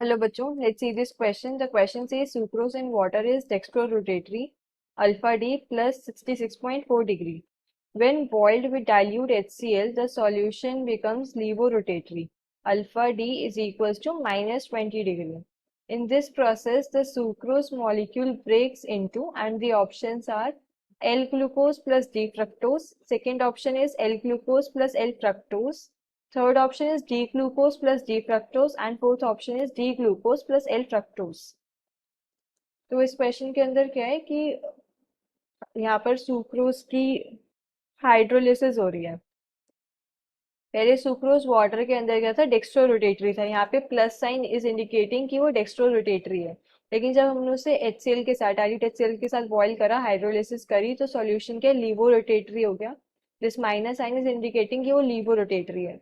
Hello बच्चों, let's see this question. The question says sucrose in water is dextrorotatory, alpha D plus 66.4 degree. When boiled with dilute HCl, the solution becomes levorotatory. Alpha D is equals to minus 20 degree. In this process, the sucrose molecule breaks into, and the options are L-glucose plus D-fructose. Second option is L-glucose plus L-fructose. Third option is D-glucose plus D-fructose and fourth option is D-glucose plus L-fructose. तो इस question के अंदर क्या है कि यहाँ पर sucrose की हाइड्रोलिसिस हो रही है। पहले सुक्रोज वाटर के अंदर क्या था, डेक्स्ट्रोरोटेटरी था। यहाँ पे प्लस साइन इज इंडिकेटिंग कि वो डेक्स्ट्रोरोटेटरी है। लेकिन जब हमने उसे HCl के साथ, डायल्यूट HCl के साथ बॉईल करा, हाइड्रोलिसिस करी, तो सॉल्यूशन के लीवोरोटेटरी हो गया। This minus sign is indicating कि वो लीवोरोटेटरी है।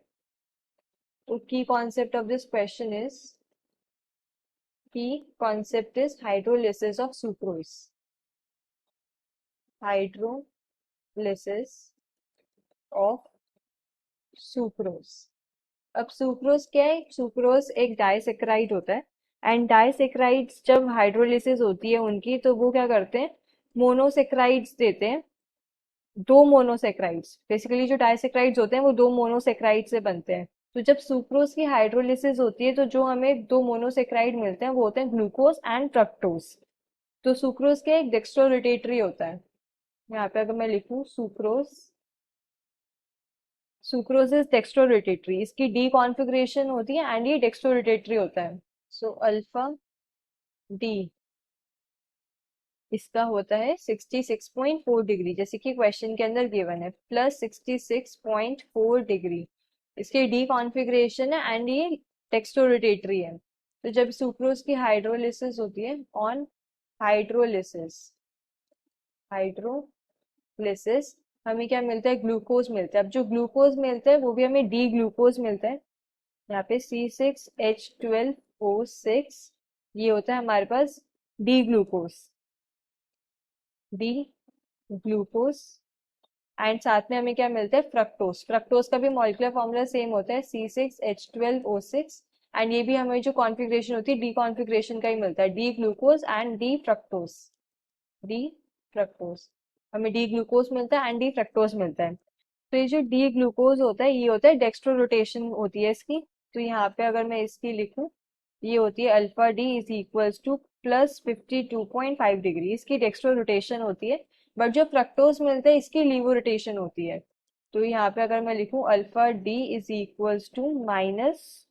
तो key concept of this question is key concept is hydrolysis of sucrose. Hydrolysis of sucrose. अब सुक्रोज क्या है? सुक्रोज एक डाइसेक्राइड होता है एंड डाइसेक्राइड्स जब हाइड्रोलिसिस होती है उनकी, तो वो क्या करते हैं, मोनोसेक्राइड्स देते हैं। दो मोनोसेक्राइड्स, बेसिकली जो डाइसेक्राइड्स होते हैं वो दो मोनोसेक्राइड से बनते हैं। तो जब सुक्रोज की हाइड्रोलिसिस होती है तो जो हमें दो मोनोसेक्राइड मिलते हैं वो होते हैं ग्लूकोज एंड फ्रक्टोज। तो सुक्रोज क्या एक डेक्स्ट्रोरोटेटरी होता है। यहाँ पे अगर मैं लिखूं सुक्रोज, सुक्रोज इज डेक्स्ट्रोरोटेटरी, इसकी डी कॉन्फिग्रेशन होती है एंड ये डेक्स्ट्रोरोटेटरी होता है। सो अल्फा डी इसका होता है 66.4 डिग्री, जैसे कि क्वेश्चन के अंदर गिवन है, प्लस 66.4 डिग्री इसकी डी कॉन्फिग्रेशन है एंड ये डेक्स्ट्रोरोटेटरी है। तो जब सुक्रोज की हाइड्रोलिसिस होती है, ऑन हाइड्रोलिसिस, हाइड्रोलिसिस हमें क्या मिलता है, ग्लूकोज मिलता है। अब जो ग्लूकोज मिलता है वो भी हमें डी ग्लूकोज मिलता है। यहाँ पे C6H12O6, ये होता है हमारे पास D glucose, D glucose. And साथ में हमें क्या मिलता है, फ्रक्टोज। फ्रक्टोज का भी मॉलिक्यूलर फॉर्मूला सेम होता है, C6H12O6। एंड ये भी हमें जो कॉन्फ़िगरेशन होती है डी कॉन्फ़िगरेशन का ही मिलता है, D glucose and D fructose, D fructose. हमें डी ग्लूकोज मिलता है एंड डी फ्रक्टोज मिलता है। तो ये जो डी ग्लूकोज होता है ये होता है डेक्स्ट्रो रोटेशन होती है इसकी। तो यहाँ पे अगर मैं इसकी लिखूं, ये होती है alpha D is equals two plus 52.5 degree, इसकी डेक्स्ट्रो रोटेशन होती है। बट जो फ्रक्टोज मिलता है इसकी लीवो रोटेशन होती है। तो यहाँ पे अगर मैं लिखूं alpha D is equals to minus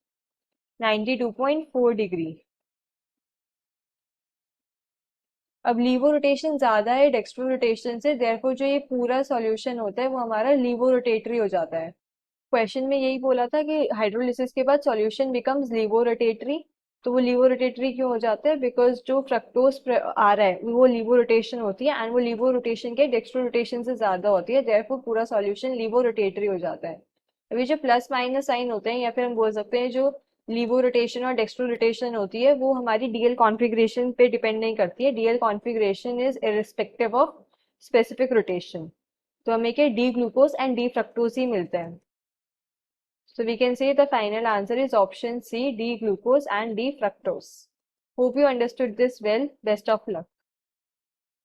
92.4 degree. अब लीवो रोटेशन ज्यादा है डेक्स्ट्रो रोटेशन से, देयरफॉर जो ये पूरा सॉल्यूशन होता है वो हमारा लीवो रोटेटरी हो जाता है। क्वेश्चन में यही बोला था कि हाइड्रोलिसिस के बाद सॉल्यूशन बिकम्स लीवो रोटेटरी। तो वो लीवो रोटेटरी क्यों हो जाता है, बिकॉज जो फ्रक्टोज आ रहा है वो लीवो रोटेशन होती है एंड वो लीवो रोटेशन के डेक्स्ट्रो रोटेशन से ज्यादा होती है, देयरफॉर पूरा सॉल्यूशन लीवो रोटेटरी हो जाता है। अभी जो प्लस माइनस साइन होते हैं या फिर हम बोल सकते हैं जो लीवो रोटेशन और डेक्स्ट्रो रोटेशन होती है वो हमारी डीएल कॉन्फ़िगरेशन पे डिपेंड नहीं करती है। DL configuration is irrespective of specific rotation. तो हमें क्या D glucose and D fructose ही मिलते हैं। So we can say the final answer is option C, D glucose and D fructose. Hope you understood this well. Best of luck.